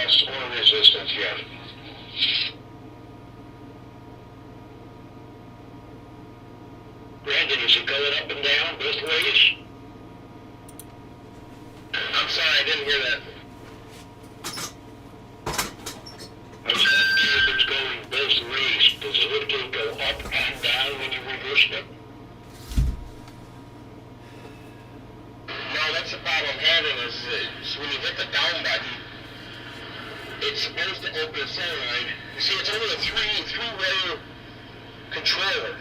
test or resistance yet. Brandon, is it going up and down both ways? I'm sorry, I didn't hear that. I was asking if it's going both ways. Does the lift go up and down when you reverse it? No, that's the problem I'm having is when you hit the down button, it's supposed to open a solenoid. You see, it's only a three-way controller.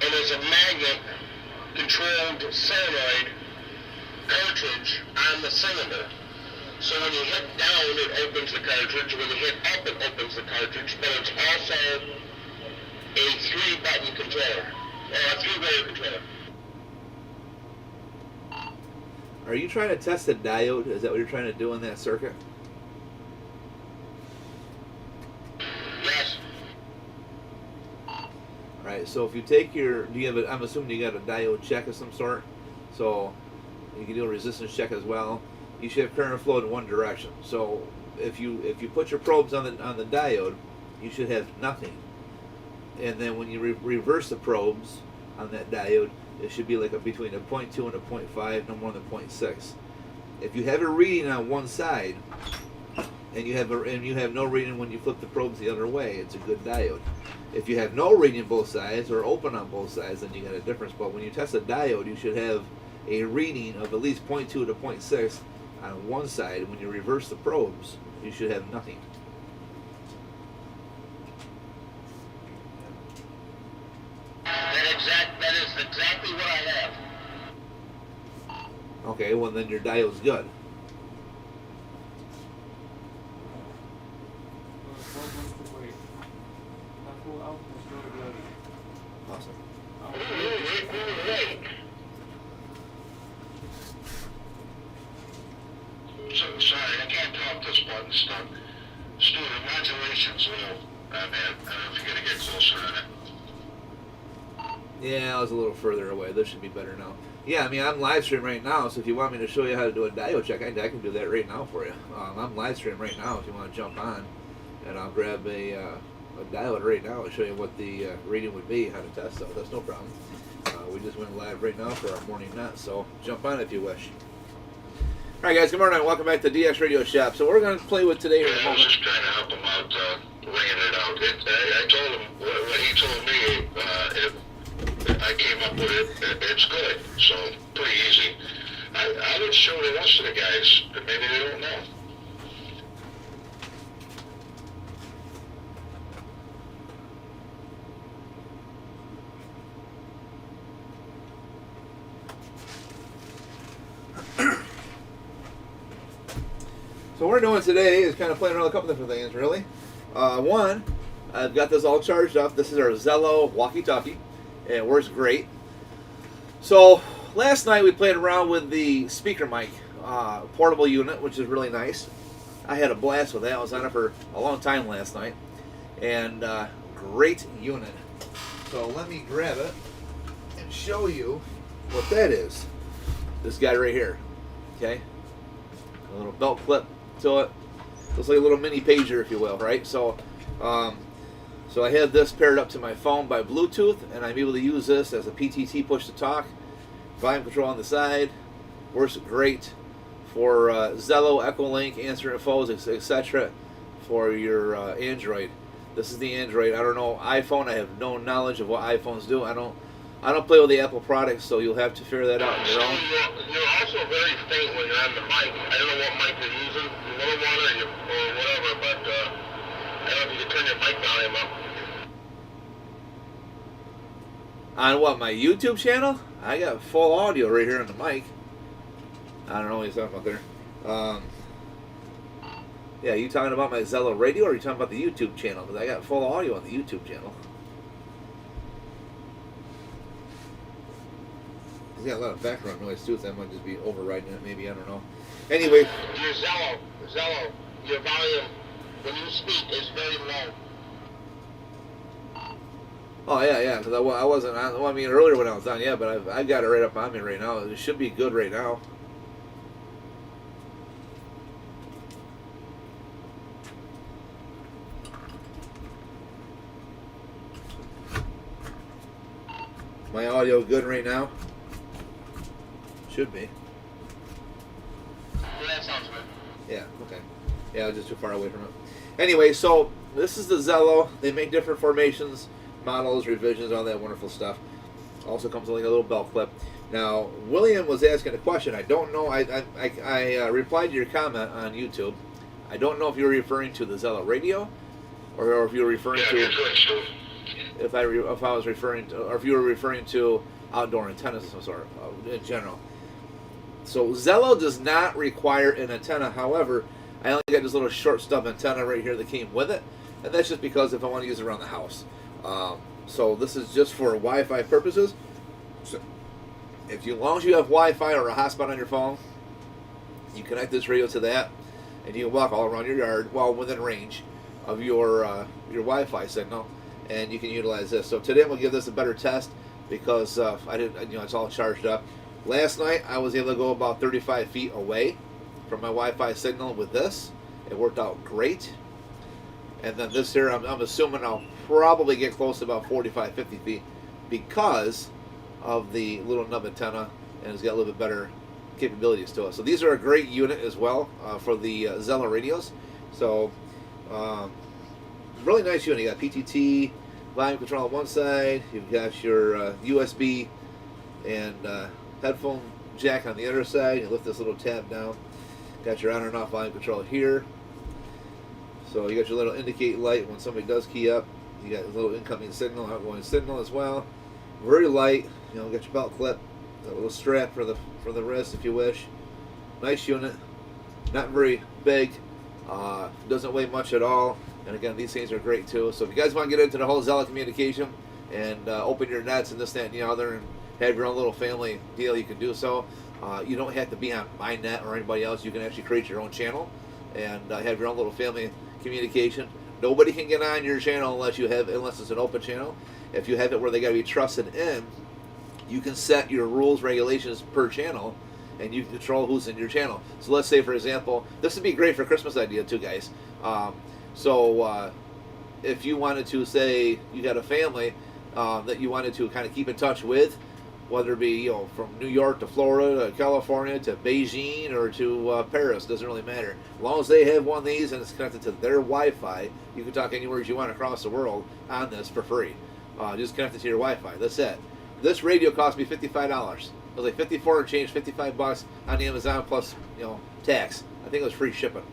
And there's a magnet-controlled solenoid cartridge on the cylinder. So when you hit down, it opens the cartridge. When you hit up, it opens the cartridge. But it's also a three-button controller, or a three-way controller. Are you trying to test a diode? Is that what you're trying to do in that circuit? Yes. Alright, so if you take your, I'm assuming you got a diode check of some sort, so you can do a resistance check as well. You should have current flow in one direction. So if you put your probes on the diode, you should have nothing. And then when you reverse the probes on that diode, it should be like between a 0.2 and a 0.5, no more than 0.6. If you have a reading on one side, and you have no reading when you flip the probes the other way, it's a good diode. If you have no reading both sides or open on both sides, then you got a difference. But when you test a diode, you should have a reading of at least 0.2 to 0.6 on one side. When you reverse the probes, you should have nothing. That is exactly what I have. Okay, well then your diode's good. Awesome. So, sorry, I can't talk this button stuck. Stu, the modulation's low. Man, I don't know if you're going to get closer on it. Yeah, I was a little further away. This should be better now. Yeah, I mean, I'm live streaming right now, so if you want me to show you how to do a diode check, I can do that right now for you. I'm live streaming right now if you want to jump on, and I'll grab a diode right now and show you what the reading would be, how to test it. That's no problem. We just went live right now for our morning nut, so jump on if you wish. All right, guys, good morning. Welcome back to DX Radio Shop. So we're going to play with today here in a moment. I was just trying to help him out, laying it out. I told him what he told me. I came up with it. It's good, so pretty easy. I would show the rest of the guys, but maybe they don't know. So what we're doing today is kind of playing around with a couple different things, really. One, I've got this all charged up. This is our Zello walkie-talkie. It works great. So last night we played around with the speaker mic portable unit, which is really nice. I had a blast with that. I was on it for a long time last night. And great unit. So let me grab it and show you what that is. This guy right here. Okay? A little belt clip to it. Looks like a little mini pager, if you will, right? So I have this paired up to my phone by Bluetooth, and I'm able to use this as a PTT push-to-talk. Volume control on the side. Works great for Zello, Echolink, answering phones, etc. for your Android. This is the Android. I don't know iPhone. I have no knowledge of what iPhones do. I don't play with the Apple products, so you'll have to figure that out on your own. You're also very faint when you're on the mic. I don't know what mic you're using, your little one or whatever, but I don't know if you can turn your mic volume up. On what, my YouTube channel? I got full audio right here on the mic. I don't know what he's talking about there. Yeah, you talking about my Zello radio, or are you talking about the YouTube channel? Because I got full audio on the YouTube channel. He's got a lot of background noise too, so that might just be overriding it, maybe, I don't know. Anyway. Your Zello, your volume, when you speak, is very low. Oh, yeah, because I wasn't on, well, I mean, earlier when I was on, yeah, but I've got it right up on me right now. It should be good right now. My audio good right now? Should be. Yeah, that sounds good. Yeah, okay. Yeah, I was just too far away from it. Anyway, so this is the Zello. They make different formations, models, revisions, all that wonderful stuff. Also comes with like a little belt clip. Now, William was asking a question. I don't know. I replied to your comment on YouTube. I don't know if you were referring to the Zello radio, or if you were referring to if I was referring to, or if you were referring to outdoor antennas of some sort in general. So Zello does not require an antenna. However, I only got this little short stub antenna right here that came with it, and that's just because if I want to use it around the house. So this is just for Wi-Fi purposes. So if you, as long as you have Wi-Fi or a hotspot on your phone, you connect this radio to that, and you can walk all around your yard while within range of your Wi-Fi signal, and you can utilize this. So today we'll give this a better test because I didn't, it's all charged up. Last night I was able to go about 35 feet away from my Wi-Fi signal with this. It worked out great. And then this here, I'm assuming I'll probably get close to about 45, 50 feet because of the little nub antenna, and it's got a little bit better capabilities to it. So these are a great unit as well for the Zello radios. So really nice unit. You got PTT, volume control on one side. You've got your USB and headphone jack on the other side. You lift this little tab down. Got your on and off volume control here. So you got your little indicate light when somebody does key up. You got a little incoming signal, outgoing signal as well. Very light. Got your belt clip, a little strap for the wrist if you wish. Nice unit. Not very big. Doesn't weigh much at all. And again, these things are great too. So if you guys want to get into the whole Zello communication and open your nets and this, that, and the other, and have your own little family deal, you can do so. You don't have to be on my net or anybody else. You can actually create your own channel and have your own little family communication. Nobody can get on your channel unless it's an open channel. If you have it where they got to be trusted in, you can set your rules, regulations per channel, and you can control who's in your channel. So let's say, for example, this would be great for Christmas idea too, guys. If you wanted to say you got a family that you wanted to kind of keep in touch with, whether it be from New York to Florida to California to Beijing or to Paris, doesn't really matter. As long as they have one of these and it's connected to their Wi-Fi, you can talk anywhere you want across the world on this for free. Just connect it to your Wi-Fi. That's it. This radio cost me $55. It was like 54 and change, $55 on Amazon plus tax. I think it was free shipping.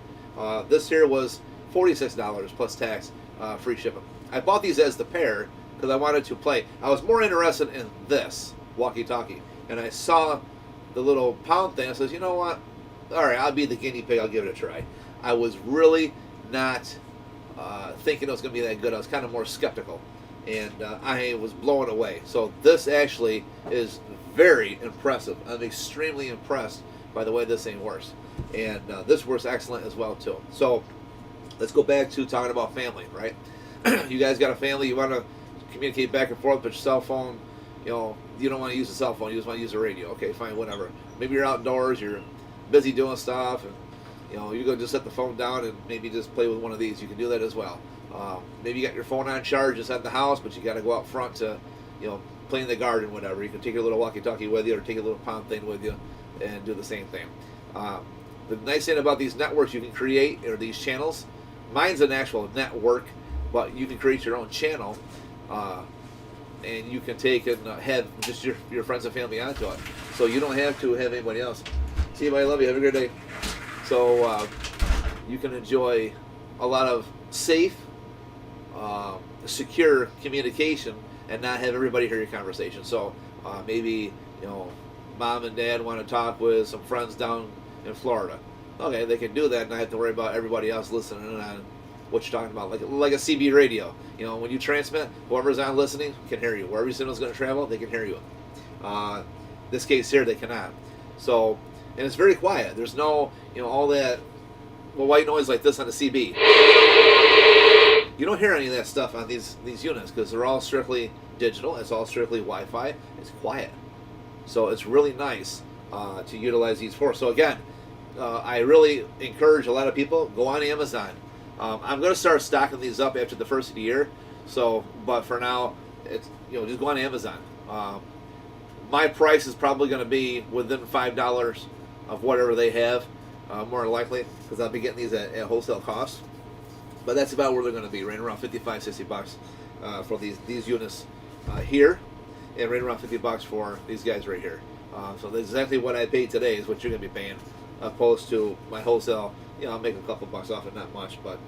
This here was $46 plus tax, free shipping. I bought these as the pair because I wanted to play. I was more interested in this walkie-talkie, and I saw the little pound thing. I says, you know what? All right, I'll be the guinea pig. I'll give it a try. I was really not thinking it was going to be that good. I was kind of more skeptical, and I was blown away. So this actually is very impressive. I'm extremely impressed by the way this thing works, and this works excellent as well too. So let's go back to talking about family, right? You guys got a family. You want to communicate back and forth, but your cell phone, you don't want to use a cell phone. You just want to use a radio. Okay, fine, whatever. Maybe you're outdoors. You're busy doing stuff, and you go just set the phone down and maybe just play with one of these. You can do that as well. Maybe you got your phone on charge just at the house, but you got to go out front to, play in the garden, whatever. You can take your little walkie-talkie with you, or take a little pound thing with you, and do the same thing. The nice thing about these networks you can create, or these channels, mine's an actual network, but you can create your own channel, and you can take and have just your friends and family onto it. So you don't have to have anybody else. See you, buddy. Love you. Have a great day. So you can enjoy a lot of safe, secure communication and not have everybody hear your conversation. So maybe mom and dad want to talk with some friends down in Florida. Okay, they can do that and not have to worry about everybody else listening in on what you're talking about, like a CB radio. When you transmit, whoever's on listening can hear you. Wherever your signal's going to travel, they can hear you. This case here, they cannot. So, and it's very quiet. There's no, all that white noise like this on the CB. You don't hear any of that stuff on these units because they're all strictly digital. It's all strictly Wi-Fi. It's quiet. So it's really nice to utilize these for. So again, I really encourage a lot of people, go on Amazon. I'm going to start stocking these up after the first of the year. So, but for now, it's just go on Amazon. My price is probably going to be within $5 of whatever they have, more than likely, because I'll be getting these at wholesale cost. But that's about where they're going to be, right around 55, 60 bucks for these units here, and right around 50 bucks for these guys right here. So that's exactly what I paid today is what you're going to be paying, opposed to my wholesale. I'll make a couple bucks off it, not much, but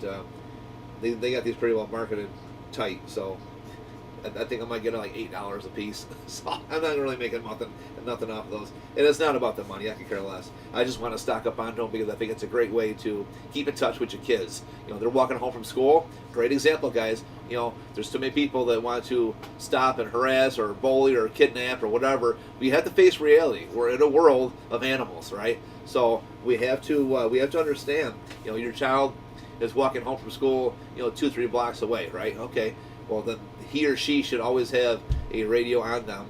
they got these pretty well marketed tight. So I think I might get like $8 a piece. So I'm not really making nothing off of those. And it's not about the money. I could care less. I just want to stock up on them because I think it's a great way to keep in touch with your kids. They're walking home from school. Great example, guys. There's too many people that want to stop and harass or bully or kidnap or whatever. We have to face reality. We're in a world of animals, right? So we have to understand. Your child is walking home from school, 2-3 blocks away, right? Okay. Well, then he or she should always have a radio on them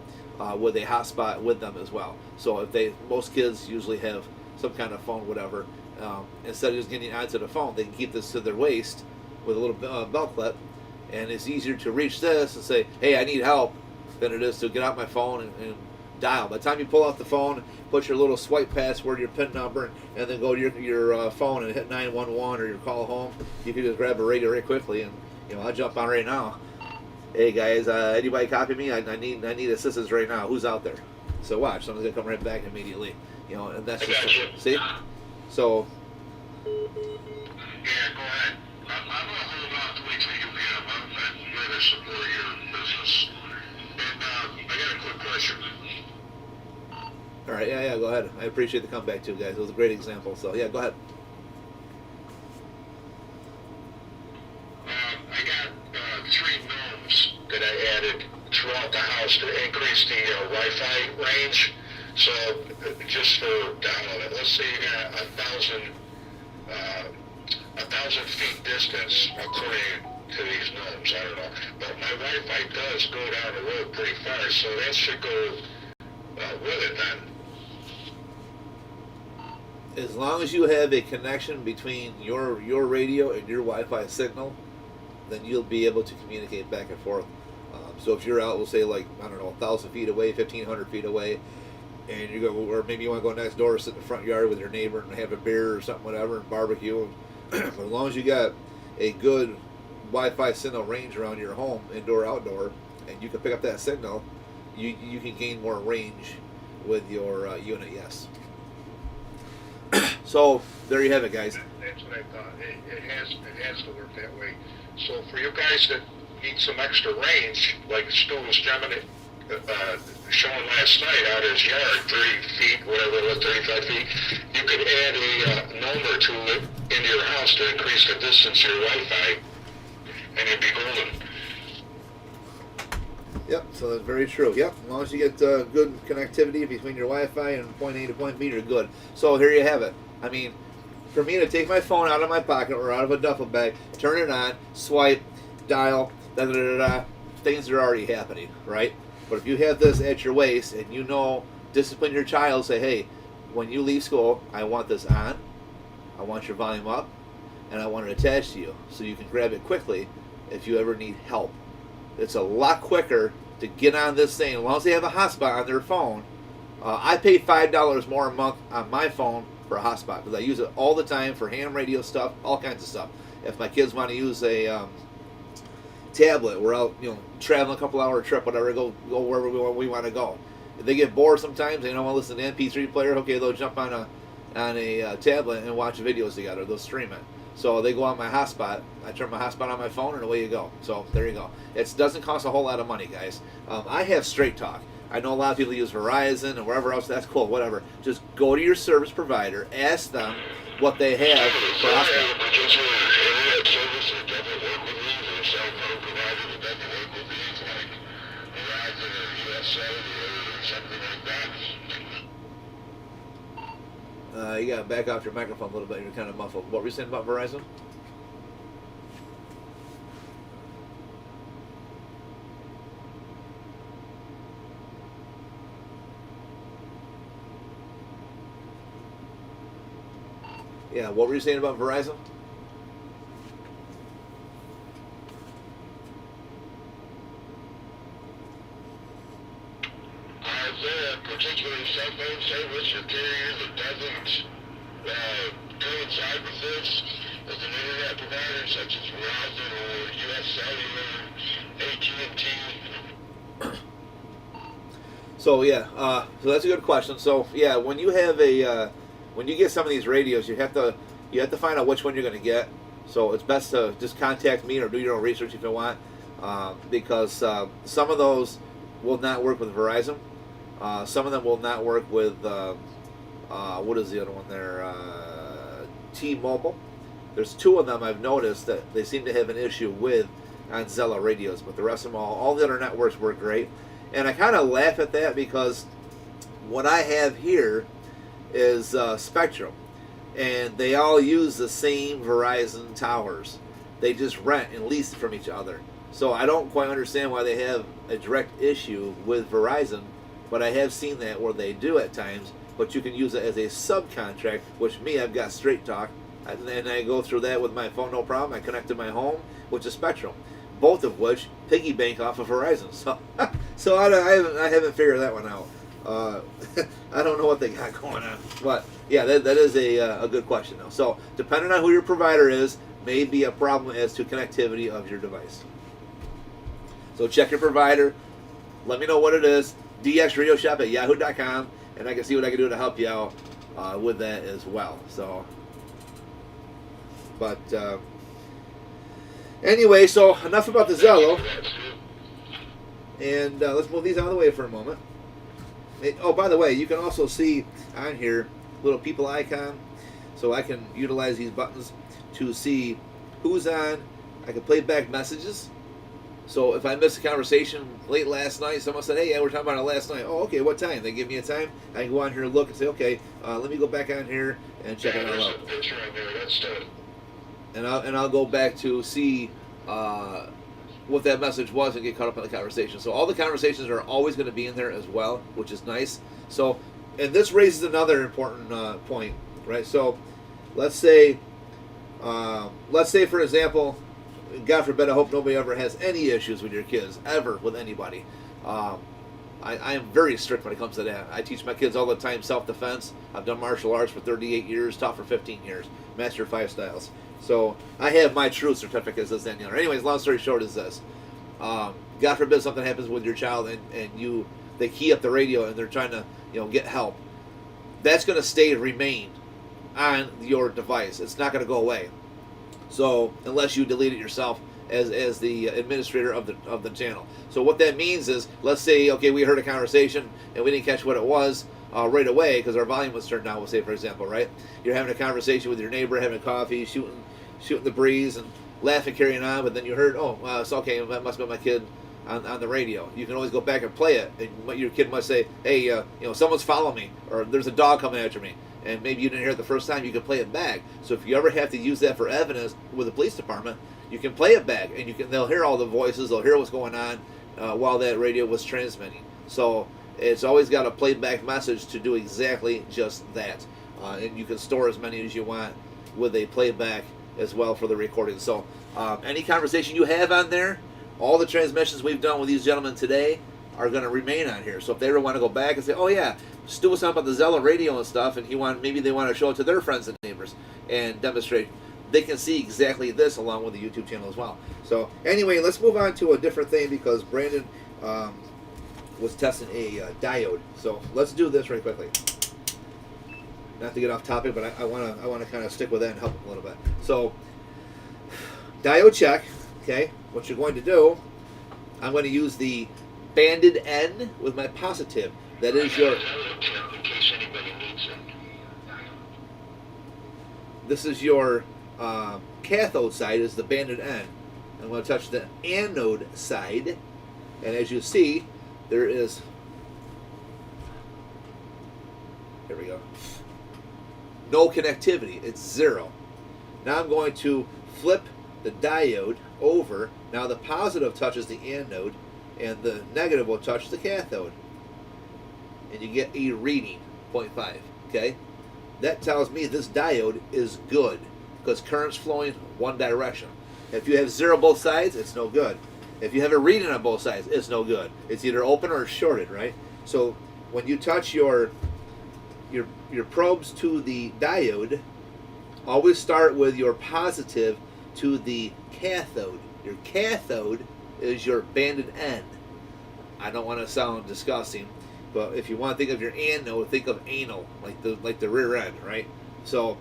with a hotspot with them as well. So most kids usually have some kind of phone, whatever. Instead of just getting onto the phone, they can keep this to their waist with a little belt clip, and it's easier to reach this and say, "Hey, I need help," than it is to get out my phone and dial. By the time you pull out the phone, put your little swipe password, your PIN number, and then go to your phone and hit 911 or your call home, you can just grab a radio right quickly and. I'll jump on right now. Hey guys, anybody copy me? I need assistance right now. Who's out there? So watch, someone's gonna come right back immediately. And that's just see. So. Yeah, go ahead. I'm gonna hold off to wait till you get up. I'm here to support your business. And I got a quick question. All right, yeah, go ahead. I appreciate the comeback too, guys. It was a great example. So yeah, go ahead. I got 3 gnomes that I added throughout the house to increase the Wi-Fi range. So just for download it, let's say you got 1,000 feet distance according to these gnomes. I don't know, but my Wi-Fi does go down the road pretty far, so that should go with it then. As long as you have a connection between your radio and your Wi-Fi signal, then you'll be able to communicate back and forth. So if you're out, we'll say like, I don't know, 1,000 feet away, 1,500 feet away, and you go, or maybe you want to go next door, sit in the front yard with your neighbor and have a beer or something, whatever, and barbecue. But as long as you got a good Wi-Fi signal range around your home, indoor, outdoor, and you can pick up that signal, you can gain more range with your unit. Yes. So there you have it, guys. That's what I thought. It has to work that way. So for you guys that need some extra range, like Stu was showing last night out his yard, 30 feet, whatever it was, 35 feet, you could add a gnome or two into your house to increase the distance of your Wi-Fi, and you'd be golden. Yep, so that's very true. Yep, as long as you get good connectivity between your Wi-Fi and point A to point B, you're good. So here you have it. I mean, for me to take my phone out of my pocket or out of a duffel bag, turn it on, swipe, dial, things are already happening, right? But if you have this at your waist and discipline your child, say, hey, when you leave school, I want this on, I want your volume up, and I want it attached to you so you can grab it quickly if you ever need help. It's a lot quicker to get on this thing. As long as they have a hotspot on their phone, I pay $5 more a month on my phone for a hotspot because I use it all the time for ham radio stuff, all kinds of stuff. If my kids want to use a tablet, we're out, traveling a couple-hour trip, whatever, go wherever we want to go. If they get bored sometimes, they don't want to listen to an MP3 player, okay, they'll jump on a tablet and watch videos together. They'll stream it. So they go on my hotspot. I turn my hotspot on my phone, and away you go. So there you go. It doesn't cost a whole lot of money, guys. I have Straight Talk. I know a lot of people use Verizon and wherever else. That's cool. Whatever. Just go to your service provider. Ask them what they have for hotspot. You got to back off your microphone a little bit. You're kind of muffled. What were you saying about Verizon? Yeah, what were you saying about Verizon? particular cell phone service or carrier that doesn't coincide with this as an internet provider such as Verizon or US Cellular, AT&T? So yeah, so that's a good question. So yeah, when you have when you get some of these radios, you have to find out which one you're going to get. So it's best to just contact me or do your own research if you want, because some of those will not work with Verizon. Some of them will not work with what is the other one there? T-Mobile. There's two of them I've noticed that they seem to have an issue with on Zello radios, but the rest of them all the other networks work great. And I kind of laugh at that because what I have here is Spectrum, and they all use the same Verizon towers. They just rent and lease from each other. So I don't quite understand why they have a direct issue with Verizon, but I have seen that where they do at times, but you can use it as a subcontract, which me, I've got Straight Talk, and I go through that with my phone, no problem. I connect to my home, which is Spectrum, both of which piggy bank off of Verizon. So I haven't figured that one out. I don't know what they got going on, but yeah, that is a good question though. So depending on who your provider is, may be a problem as to connectivity of your device. So check your provider. Let me know what it is. dxradioshop@yahoo.com, and I can see what I can do to help you out with that as well. So, but anyway, so enough about the Zello, and let's move these out of the way for a moment. Oh, by the way, you can also see on here little people icon, so I can utilize these buttons to see who's on. I can play back messages. So if I missed a conversation late last night, someone said, hey, yeah, we're talking about it last night. Oh, okay, what time? They give me a time. I can go on here and look and say, okay, let me go back on here and check it all out. And I'll go back to see what that message was and get caught up in the conversation. So all the conversations are always going to be in there as well, which is nice. So, and this raises another important point, right? So let's say for example, God forbid, I hope nobody ever has any issues with your kids, ever, with anybody. I am very strict when it comes to that. I teach my kids all the time self-defense. I've done martial arts for 38 years, taught for 15 years, mastered 5 styles. So I have my truth certificates, this, that, and the other. Anyways, long story short is this. God forbid something happens with your child and they key up the radio and they're trying to get help. That's going to remain on your device. It's not going to go away. So unless you delete it yourself as the administrator of the channel. So what that means is, let's say, okay, we heard a conversation and we didn't catch what it was right away because our volume was turned down. We'll say, for example, right? You're having a conversation with your neighbor, having coffee, shooting the breeze and laughing, carrying on, but then you heard, oh, it's okay, that must have been my kid on the radio. You can always go back and play it, and your kid must say, hey, someone's following me, or there's a dog coming after me. And maybe you didn't hear it the first time, you can play it back. So if you ever have to use that for evidence with the police department, you can play it back, and they'll hear all the voices, they'll hear what's going on while that radio was transmitting. So it's always got a playback message to do exactly just that. And you can store as many as you want with a playback as well for the recording. So any conversation you have on there, all the transmissions we've done with these gentlemen today are going to remain on here. So if they ever want to go back and say, oh yeah, Stu was talking about the Zello radio and stuff, and maybe they want to show it to their friends and neighbors and demonstrate, they can see exactly this along with the YouTube channel as well. So anyway, let's move on to a different thing because Brandon was testing a diode. So let's do this right quickly. Not to get off topic, but I want to kind of stick with that and help him a little bit. So diode check. Okay, what you're going to do, I'm going to use the banded N with my positive. That is your. This is your cathode side, is the banded N. I'm going to touch the anode side, and as you see, there is. Here we go. No connectivity. It's 0. Now I'm going to flip the diode over. Now the positive touches the anode, and the negative will touch the cathode. And you get a reading, 0.5, okay? That tells me this diode is good because current's flowing one direction. If you have 0 both sides, it's no good. If you have a reading on both sides, it's no good. It's either open or shorted, right? So when you touch your probes to the diode, always start with your positive to the cathode. Your cathode is your banded end. I don't want to sound disgusting, but if you want to think of your anode, think of anal, like the rear end, right? So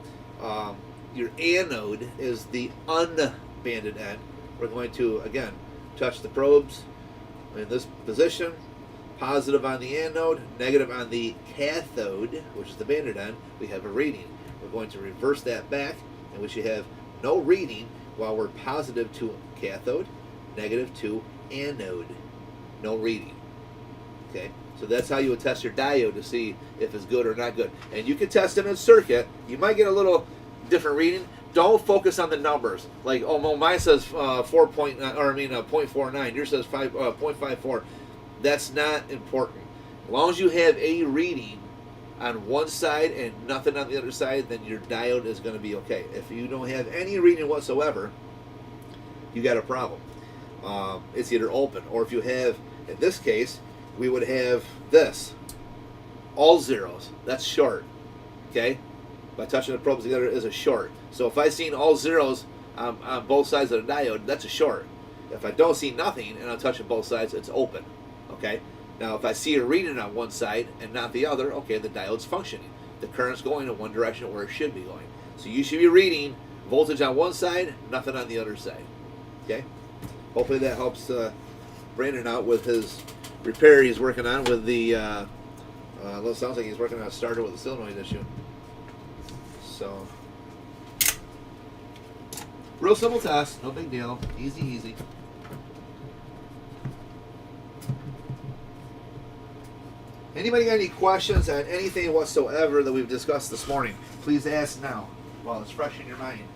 your anode is the unbanded end. We're going to again touch the probes in this position. Positive on the anode, negative on the cathode, which is the banded end. We have a reading. We're going to reverse that back, and we should have no reading while we're positive to cathode, negative to anode. No reading. Okay, so that's how you would test your diode to see if it's good or not good. And you can test it in a circuit. You might get a little different reading. Don't focus on the numbers. Like, oh, well, mine says 0.49. Yours says 0.54. That's not important. As long as you have a reading on one side and nothing on the other side, then your diode is going to be okay. If you don't have any reading whatsoever, you got a problem. It's either open, or if you have, in this case, we would have this, all zeros. That's short. Okay? By touching the probes together is a short. So if I seen all zeros on both sides of the diode, that's a short. If I don't see nothing and I'm touching both sides, it's open. Okay? Now if I see a reading on one side and not the other, okay, the diode's functioning. The current's going in one direction where it should be going. So you should be reading voltage on one side, nothing on the other side. Okay? Hopefully that helps Brandon out with his repair he's working on with the it sounds like he's working on a starter with a solenoid issue. So real simple test, no big deal, easy. Anybody got any questions on anything whatsoever that we've discussed this morning? Please ask now while it's fresh in your mind.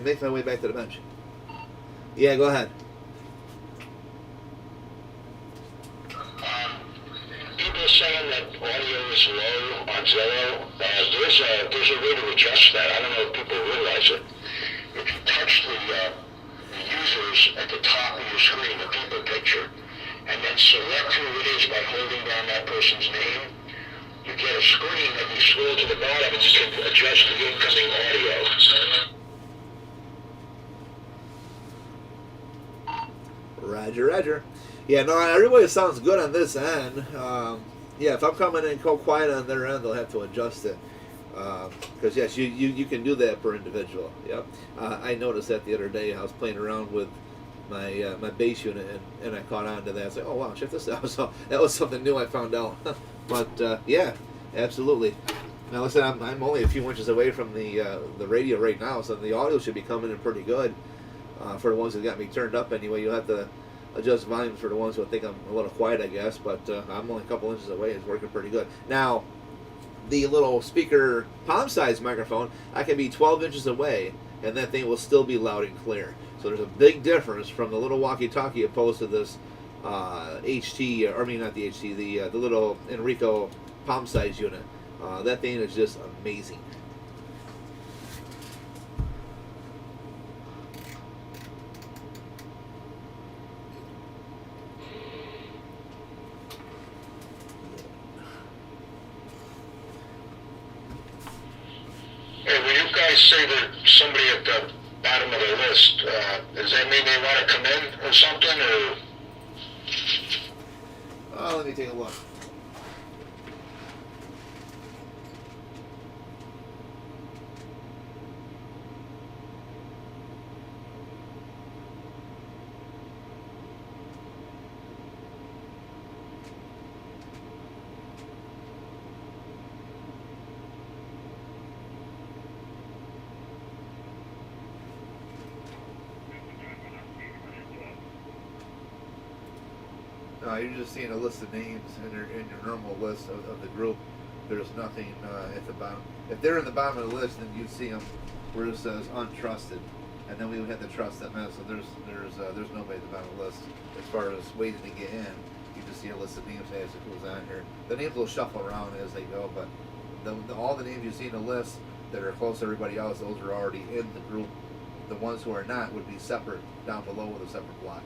Make my way back to the bench. Yeah, go ahead. People saying that audio is low on Zello. There's a way to adjust that. I don't know if people realize it. If you touch the users at the top of your screen, the people picture, and then select who it is by holding down that person's name, you get a screen that you scroll to the bottom and you can adjust the incoming audio. Roger. Yeah, no, everybody sounds good on this end. Yeah, if I'm coming in co quiet on their end, they'll have to adjust it. Because yes, you can do that per individual. Yep. I noticed that the other day. I was playing around with my my bass unit and I caught on to that. I was like, oh wow, check this out. So that was something new I found out. But yeah, absolutely. Now listen, I'm only a few inches away from the radio right now, so the audio should be coming in pretty good. For the ones that got me turned up anyway, you'll have to adjust volumes for the ones who think I'm a little quiet, I guess. But I'm only a couple inches away. It's working pretty good. Now, the little speaker palm-sized microphone, I can be 12 inches away, and that thing will still be loud and clear. So there's a big difference from the little walkie-talkie opposed to this HT, or I mean not the HT, the little Enrico palm-sized unit. That thing is just amazing. Say that somebody at the bottom of the list, does that mean they want to come in or something, or? Let me take a look. You're just seeing a list of names in your normal list of the group. There's nothing at the bottom. If they're in the bottom of the list, then you'd see them where it says untrusted, and then we would have to trust them in. So there's nobody at the bottom of the list as far as waiting to get in. You just see a list of names as it goes on here. The names will shuffle around as they go, but all the names you see in the list that are close to everybody else, those are already in the group the ones who are not would be separate down below with a separate block.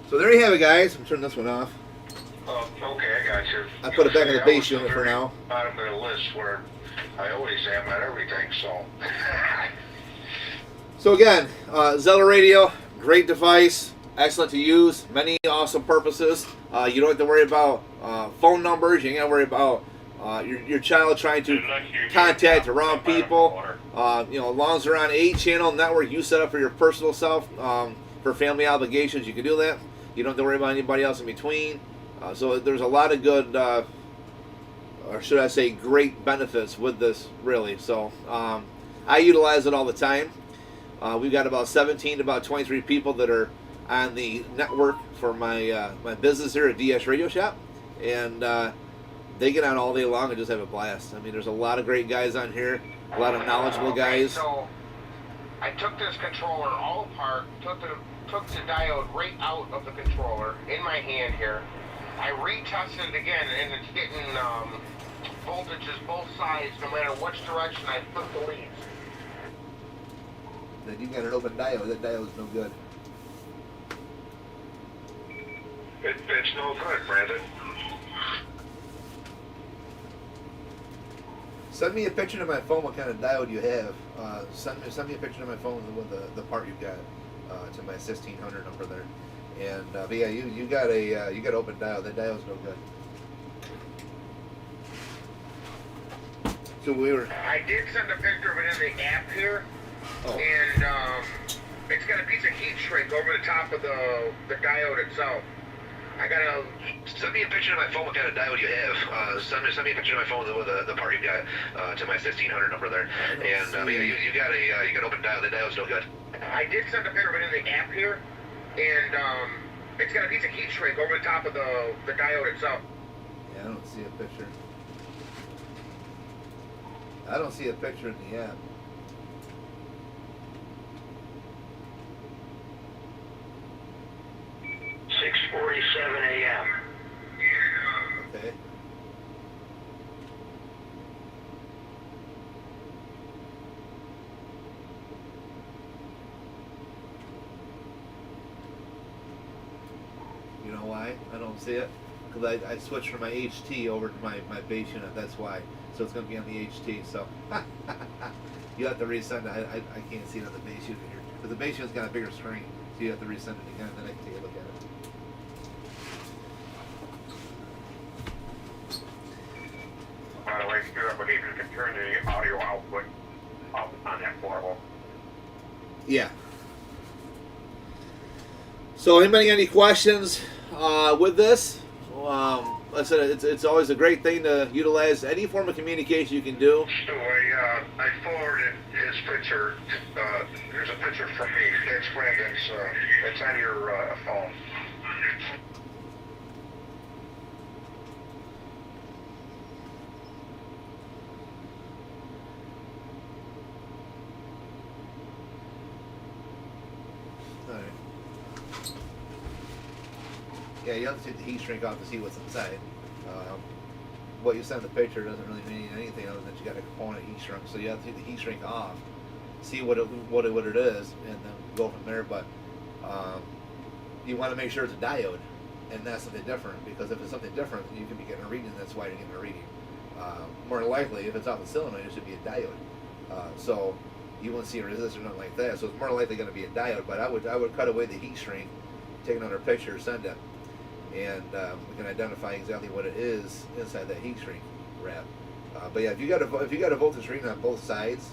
So there you have it, guys. I'm turning this one off. Okay, I got you. I put it back in the base unit for now. Bottom of the list where I always am at everything, so. So again, Zello radio, great device, excellent to use, many awesome purposes. You don't have to worry about phone numbers. You ain't got to worry about your child trying to contact the wrong people. As long as they're on a channel network you set up for your personal self, for family obligations, you can do that. You don't have to worry about anybody else in between. So there's a lot of good, or should I say, great benefits with this, really. So I utilize it all the time. We've got about 17 to about 23 people that are on the network for my my business here at DS Radio Shop, and they get on all day long and just have a blast. I mean, there's a lot of great guys on here, a lot of knowledgeable guys. So I took this controller all apart, took the diode right out of the controller in my hand here. I retested it again, and it's getting voltages both sides, no matter which direction I flip the leads. Then you got an open diode. That diode's no good. It's no good, Brandon. Send me a picture to my phone what kind of diode you have. Send me a picture to my phone with the part you got to my 1600 number there. And but yeah, you got open diode. That diode's no good. So I did send a picture of it in the app here, and it's got a piece of heat shrink over the top of the diode itself. I gotta send me a picture of my phone what kind of diode you have. Send me a picture of my phone with the part you got to my 1600 number there. And yeah, you got open diode. The diode's no good. I did send a picture of it in the app here, and it's got a piece of heat shrink over the top of the diode itself. Yeah, I don't see a picture. I don't see a picture in the app. a.m. Okay. You know why I don't see it? Because I switched from my HT over to my base unit. That's why. So it's going to be on the HT. So you have to resend it. I can't see it on the base unit here. But the base unit's got a bigger screen. So you have to resend it again. Then I can take a look at it. By the way, I believe you can turn the audio output up on that portable. Yeah. So anybody got any questions with this? Like I said, it's always a great thing to utilize any form of communication you can do. So I forwarded his picture. There's a picture from me. It's Brandon's. It's on your phone. Alright. Yeah, you have to take the heat shrink off to see what's inside. What you send the picture doesn't really mean anything other than you got a component heat shrink. So you have to take the heat shrink off, see what it is, and then go from there. But you want to make sure it's a diode and not something different, because if it's something different, you can be getting a reading. That's why you're getting a reading. More likely, if it's off the solenoid, it should be a diode. So you won't see a resistor or nothing like that. So it's more likely going to be a diode. But I would cut away the heat shrink, take another picture, send it, and we can identify exactly what it is inside that heat shrink wrap. But yeah, if you got a voltage reading on both sides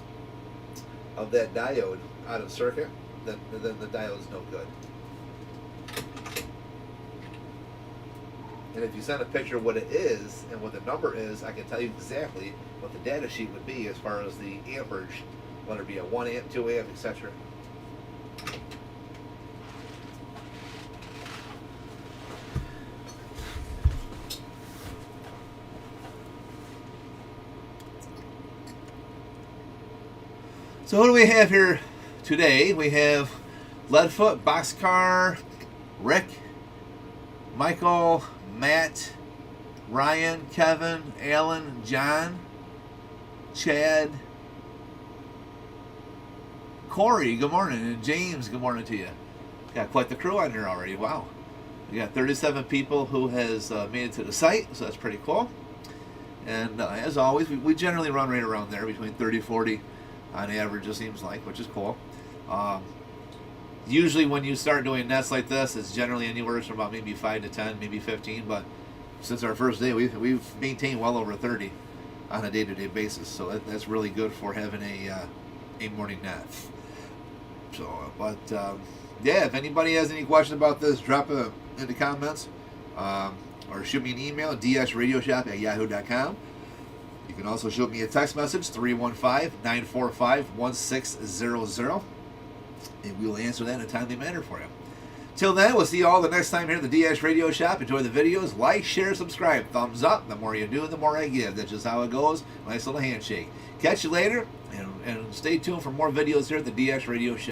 of that diode out of circuit, then the diode is no good. And if you send a picture of what it is and what the number is, I can tell you exactly what the data sheet would be as far as the amperage, whether it be a 1 amp, 2 amp, etc. So what do we have here today? We have Leadfoot, Boxcar, Rick, Michael, Matt, Ryan, Kevin, Alan, John, Chad, Corey, good morning, and James, good morning to you. Got quite the crew on here already. Wow. We got 37 people who has made it to the site, so that's pretty cool. And as always, we generally run right around there, between 30, 40 on average, it seems like, which is cool. Usually when you start doing nets like this, it's generally anywhere from about maybe 5 to 10, maybe 15, but since our first day, we've maintained well over 30 on a day-to-day basis, so that's really good for having a morning net. So, but yeah, if anybody has any questions about this, drop it in the comments, or shoot me an email, dsradioshop@yahoo.com. You can also shoot me a text message, 315-945-1600, and we will answer that in a timely manner for you. Till then, we'll see you all the next time here at the DS Radio Shop. Enjoy the videos. Like, share, subscribe. Thumbs up. The more you do, the more I give. That's just how it goes. Nice little handshake. Catch you later, and stay tuned for more videos here at the DS Radio Shop.